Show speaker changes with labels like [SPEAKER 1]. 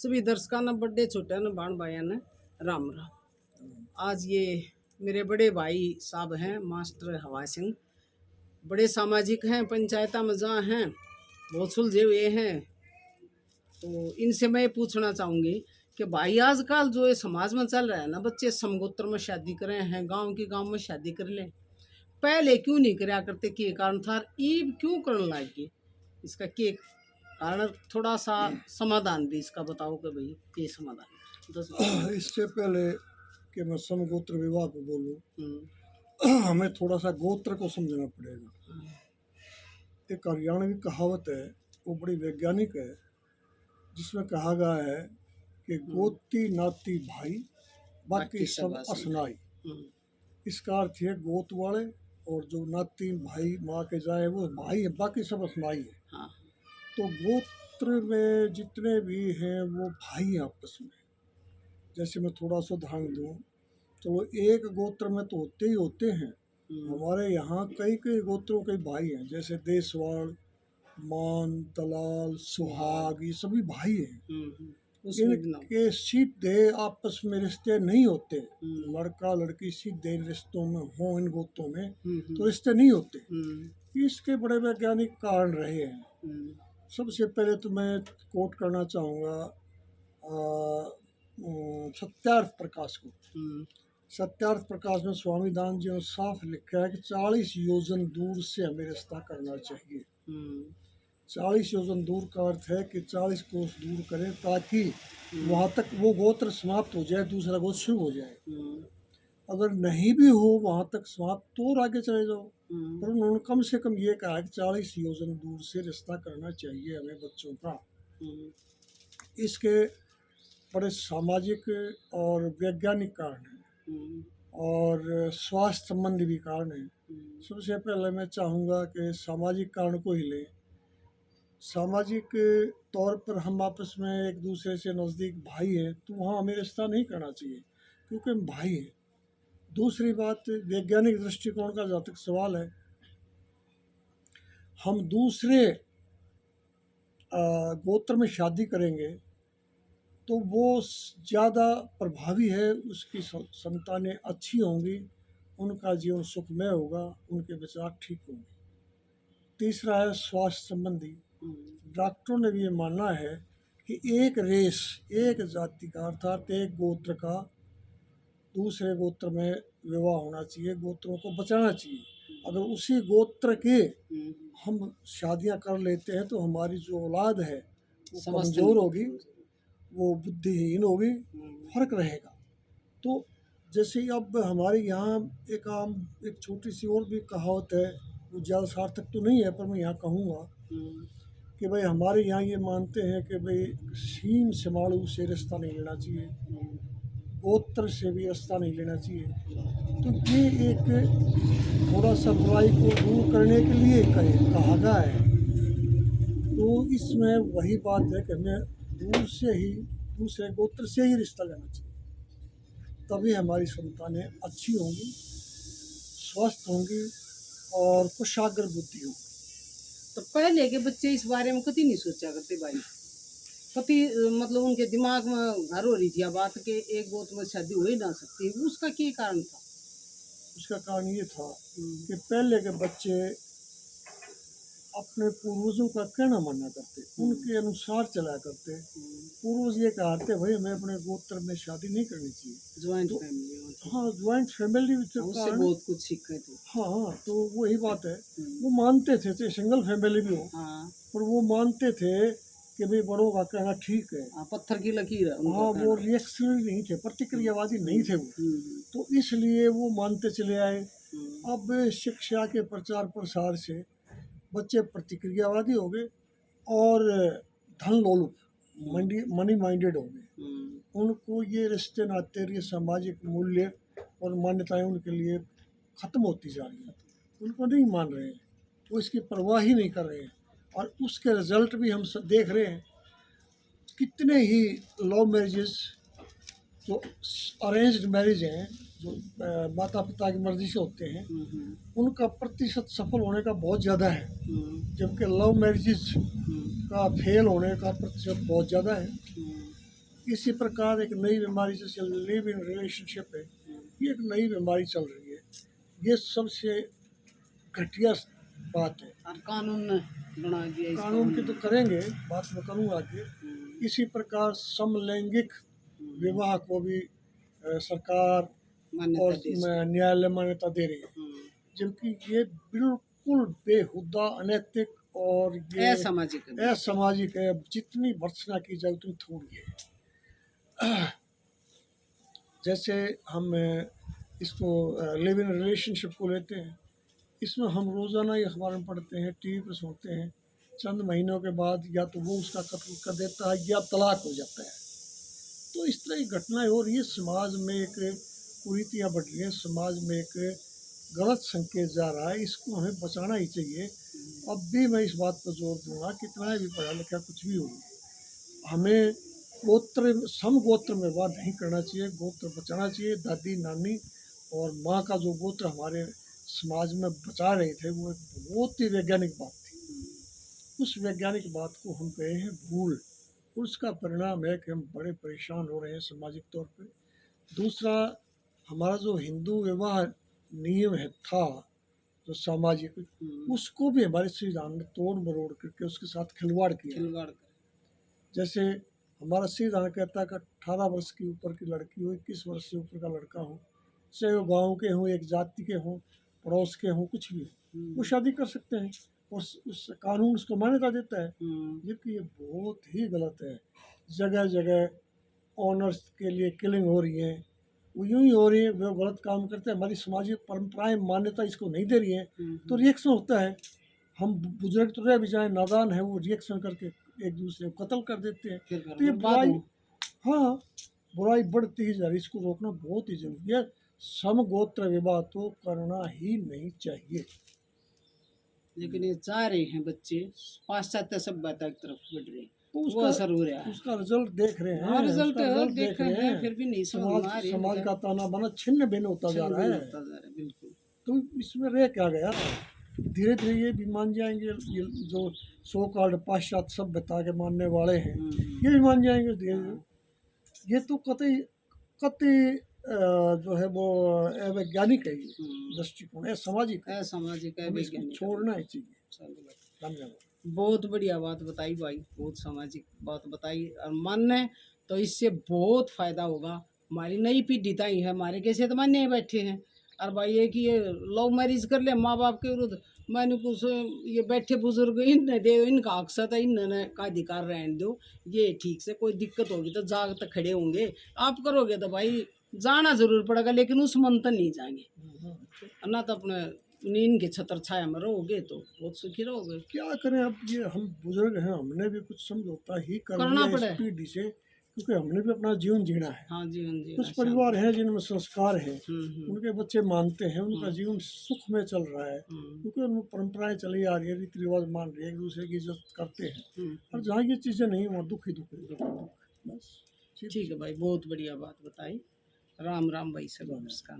[SPEAKER 1] सभी दर्शकों ने बड़े छोटे ने बाण भाइयों ने राम राम। आज ये मेरे बड़े भाई साहब हैं मास्टर हवा सिंह, बड़े सामाजिक हैं, पंचायत में जहाँ हैं बहुत सुलझे हुए हैं। तो इनसे मैं पूछना चाहूँगी कि भाई आजकल जो ये समाज में चल रहा है ना, बच्चे समगोत्र में शादी कर रहे हैं, गांव में शादी कर लें, पहले क्यों नहीं कराया करते, के कारण था, ईब क्यों करने लग गए, इसका के कारण थोड़ा सा समाधान भी इसका बताओ कि भाई ये समाधान
[SPEAKER 2] इससे पहले कि मैं समगोत्र विवाह पे बोलूं, हमें थोड़ा सा गोत्र को समझना पड़ेगा। एक हरियाणवी कहावत है, वो बड़ी वैज्ञानिक है, जिसमें कहा गया है कि गोती नाती भाई बाकी सब असनाई। इसका अर्थ है गोत वाले और जो नाती भाई माँ के जाए वो भाई है, बाकी सब असनाई है।
[SPEAKER 1] हाँ।
[SPEAKER 2] तो गोत्र में जितने भी हैं वो भाई हैं आपस में। जैसे मैं थोड़ा सा उदाहरण दूँ तो एक गोत्र में तो होते ही होते हैं, हमारे यहाँ कई कई गोत्रों के भाई हैं, जैसे देसवाड़, मान, दलाल, सुहाग, ये सभी भाई हैं। इनके सीधे आपस में रिश्ते नहीं होते, लड़का लड़की सीधे रिश्तों में हो इन गोत्रों में तो रिश्ते नहीं होते। इसके बड़े वैज्ञानिक कारण रहे हैं। सबसे पहले तो मैं कोट करना चाहूँगा सत्यार्थ प्रकाश को। सत्यार्थ प्रकाश में स्वामी दान जी ने साफ लिखा है कि 40 योजन दूर से हमें रिश्ता करना चाहिए। 40 योजन दूर का अर्थ है कि 40 कोस दूर करें ताकि वहाँ तक वो गोत्र समाप्त हो जाए, दूसरा गोत्र शुरू हो जाए। अगर नहीं भी हो वहाँ तक समाप्त तो और आगे चले जाओ, पर उन्होंने कम से कम ये कहा कि 40 योजन दूर से रिश्ता करना चाहिए हमें बच्चों का। इसके बड़े सामाजिक और वैज्ञानिक कारण हैं और स्वास्थ्य संबंधी भी कारण हैं। सबसे पहले मैं चाहूँगा कि सामाजिक कारण को ही लें। सामाजिक तौर पर हम आपस में एक दूसरे से नज़दीक भाई हैं तो वहाँ हमें रिश्ता नहीं करना चाहिए क्योंकि हम भाई हैं। दूसरी बात, वैज्ञानिक दृष्टिकोण का जहाँ तक सवाल है, हम दूसरे गोत्र में शादी करेंगे तो वो ज़्यादा प्रभावी है, उसकी संतानें अच्छी होंगी, उनका जीवन सुखमय होगा, उनके विचार ठीक होंगे। तीसरा है स्वास्थ्य संबंधी। डॉक्टरों ने भी ये मानना है कि एक रेस, एक जाति का अर्थात एक गोत्र का दूसरे गोत्र में विवाह होना चाहिए, गोत्रों को बचाना चाहिए। अगर उसी गोत्र के हम शादियां कर लेते हैं तो हमारी जो औलाद है वो कमज़ोर होगी, वो बुद्धिहीन होगी, फर्क रहेगा। तो जैसे अब हमारे यहाँ एक छोटी सी और भी कहावत है, वो ज़्यादा सार्थक तो नहीं है पर मैं यहाँ कहूँगा कि भाई हमारे यहाँ ये मानते हैं कि भाई सीम समाड़ू से रिश्ता नहीं लेना चाहिए, गोत्र से भी रिश्ता नहीं लेना चाहिए। तो ये एक थोड़ा सा बुराई को दूर करने के लिए कहा गया है। तो इसमें वही बात है कि हमें दूर से ही दूसरे गोत्र से ही रिश्ता लेना चाहिए, तभी हमारी संतानें अच्छी होंगी, स्वस्थ होंगी और कुशाग्र बुद्धि होगी।
[SPEAKER 1] तो पहले के बच्चे इस बारे में कभी नहीं सोचा करते भाई, कभी मतलब उनके दिमाग में घर हो रही थी बात के एक गोत्र में शादी हो ही ना सकती, उसका क्या कारण था?
[SPEAKER 2] उसका कारण ये था कि पहले के बच्चे अपने पूर्वजों का कहना माना करते, उनके अनुसार चला करते। पूर्वज ये कहते भाई हमें अपने गोत्र में शादी नहीं करनी चाहिए,
[SPEAKER 1] ज्वाइंट फैमिली।
[SPEAKER 2] हाँ, ज्वाइंट फैमिली
[SPEAKER 1] उससे बहुत कुछ सीखे थे।
[SPEAKER 2] हाँ, तो वही बात है, वो मानते थे, चाहे सिंगल फैमिली भी हो, पर वो मानते थे कि भाई बड़ों का कहना ठीक है।
[SPEAKER 1] पत्थर की लकीर है।
[SPEAKER 2] हाँ, वो रिएक्शनरी नहीं थे, प्रतिक्रियावादी नहीं थे वो, तो इसलिए वो मानते चले आए। अब शिक्षा के प्रचार प्रसार से बच्चे प्रतिक्रियावादी हो गए और धन लोलुप, मनी माइंडेड हो गए। उनको ये रिश्ते नाते, ये सामाजिक मूल्य और मान्यताएं उनके लिए ख़त्म होती जा रही हैं, उनको नहीं मान रहे हैं, वो इसकी परवाह ही नहीं कर रहे हैं। और उसके रिजल्ट भी हम देख रहे हैं, कितने ही लव मैरिजेस जो अरेंज्ड मैरिज हैं, जो माता पिता की मर्जी से होते हैं, उनका प्रतिशत सफल होने का बहुत ज़्यादा है, जबकि लव मैरिजेस का फेल होने का प्रतिशत बहुत ज़्यादा है। इसी प्रकार एक नई बीमारी जैसे लिव इन रिलेशनशिप है, ये एक नई बीमारी चल रही है। ये सबसे घटिया बात है।
[SPEAKER 1] और कानून ने बना दिया इसको।
[SPEAKER 2] कानून की तो करेंगे बात, मैं करूँगा आगे। इसी प्रकार समलैंगिक विवाह को भी सरकार
[SPEAKER 1] मान्यता
[SPEAKER 2] और
[SPEAKER 1] दी इसको।
[SPEAKER 2] न्यायालय मान्यता दे रही है, जबकि ये बिल्कुल बेहुदा, अनैतिक और ये
[SPEAKER 1] असामाजिक है।
[SPEAKER 2] असामाजिक है। जितनी भर्त्सना की जाए उतनी थोड़ी है। जैसे हम इसको लिव इन रिलेशनशिप को लेते हैं, इसमें हम रोज़ाना ये अखबार में पढ़ते हैं, टीवी पर सुनते हैं, चंद महीनों के बाद या तो वो उसका कत्ल कर देता है या तलाक हो जाता है। तो इस तरह की घटनाएं हो रही है। समाज में एक कुरीतियाँ बढ़ रही हैं, समाज में एक गलत संकेत जा रहा है, इसको हमें बचाना ही चाहिए। अब भी मैं इस बात पर जोर दूंगा, कितना भी पढ़ा लिखा कुछ भी हो, हमें गोत्र समगोत्र में वाद नहीं करना चाहिए, गोत्र बचाना चाहिए। दादी नानी और माँ का जो गोत्र हमारे समाज में बचा रहे थे, वो एक बहुत ही वैज्ञानिक बात थी। उस वैज्ञानिक बात को हम गए हैं भूल, उसका परिणाम है कि हम बड़े परेशान हो रहे हैं सामाजिक तौर पे। दूसरा, हमारा जो हिंदू विवाह नियम है था जो सामाजिक, उसको भी हमारे संविधान ने तोड़ मरोड़ करके उसके साथ खिलवाड़ किया। जैसे हमारा संविधान कहता है कि 18 वर्ष की ऊपर की लड़की हो, 21 वर्ष से ऊपर का लड़का हो, चाहे वो गाँव के हों, एक जाति के हों, पड़ोस के हों, कुछ भी हो, वो शादी कर सकते हैं। उस कानून उसको मान्यता देता है, जबकि ये बहुत ही गलत है। जगह जगह ऑनर्स के लिए किलिंग हो रही है, वो यूं ही हो रही है, वो गलत काम करते हैं। हमारी समाजिक परंपराएं मान्यता इसको नहीं दे रही है, तो रिएक्शन होता है। हम बुजुर्ग तो रह भी जाए, नादान है, वो रिएक्शन करके एक दूसरे को कत्ल कर देते हैं। तो ये बुराई, हाँ, बुराई बढ़ती ही जा रही, इसको रोकना बहुत ही जरूरी है। समगोत्र विवाह तो करना ही नहीं चाहिए।
[SPEAKER 1] लेकिन ये चाह रहे हैं बच्चे, पाश्चात्य सभ्यता की तरफ बढ़ रहे हैं,
[SPEAKER 2] तो
[SPEAKER 1] वो असर हो रहा है।
[SPEAKER 2] उसका रिजल्ट देख रहे हैं।
[SPEAKER 1] हाँ, रिजल्ट
[SPEAKER 2] उसका रिजल्ट
[SPEAKER 1] देख रहे हैं, फिर भी नहीं समझ में आ रही है।
[SPEAKER 2] समाज का ताना बाना छिन्न भिन्न होता जा रहा है।
[SPEAKER 1] बिल्कुल।
[SPEAKER 2] तो इसमें रह क्या गया? धीरे धीरे ये भी मान जाएंगे, ये जो सो कॉल्ड पाश्चात्य सभ्यता के मानने वाले हैं, ये भी मान जाएंगे धीरे धीरे। ये तो कतई कतई जो है वो वैज्ञानिक है, ये दृष्टिकोण है, सामाजिक है,
[SPEAKER 1] सामाजिक है,
[SPEAKER 2] हमें इसको छोड़ना ही चाहिए। धन्यवाद।
[SPEAKER 1] बहुत बढ़िया बात बताई भाई, बहुत सामाजिक बात बताई, और मानने तो इससे बहुत फायदा होगा। हमारी नई पीढ़ी ताई है, हमारे कैसे तो मान्य बैठे हैं, और भाई ये कि ये लव मैरिज कर ले माँ बाप के विरुद्ध, मैंने कुछ ये बैठे बुजुर्ग इन दे, इनका अक्सर है, इन्होंने का अधिकार रहने दो, ये ठीक से कोई दिक्कत होगी तो जाग तक खड़े होंगे। आप करोगे तो भाई जाना जरूर पड़ेगा, लेकिन उस मन तक नहीं जाएंगे, ना तो अपने नींद के छत्र छाया में रहोगे तो बहुत सुखी रहोगे।
[SPEAKER 2] क्या करें अब, ये हम बुजुर्ग हैं, हमने भी कुछ समझौता ही
[SPEAKER 1] करना पड़े
[SPEAKER 2] इस पीढ़ी से, क्योंकि हमने भी अपना जीवन जीना है।
[SPEAKER 1] हाँ, जीवन जीना।
[SPEAKER 2] कुछ परिवार हैं जिनमें संस्कार है, उनके बच्चे मानते हैं, उनका जीवन सुख में चल रहा है, क्योंकि उनमें परंपराएं चली आ रही है, रीति रिवाज मान रही है, एक दूसरे की इज्जत करते हैं। और जहाँ ये चीज़ें नहीं, वहाँ दुख ही दुख है। बस
[SPEAKER 1] ठीक है भाई, बहुत बढ़िया बात बताई। राम राम भाई, सब नमस्कार।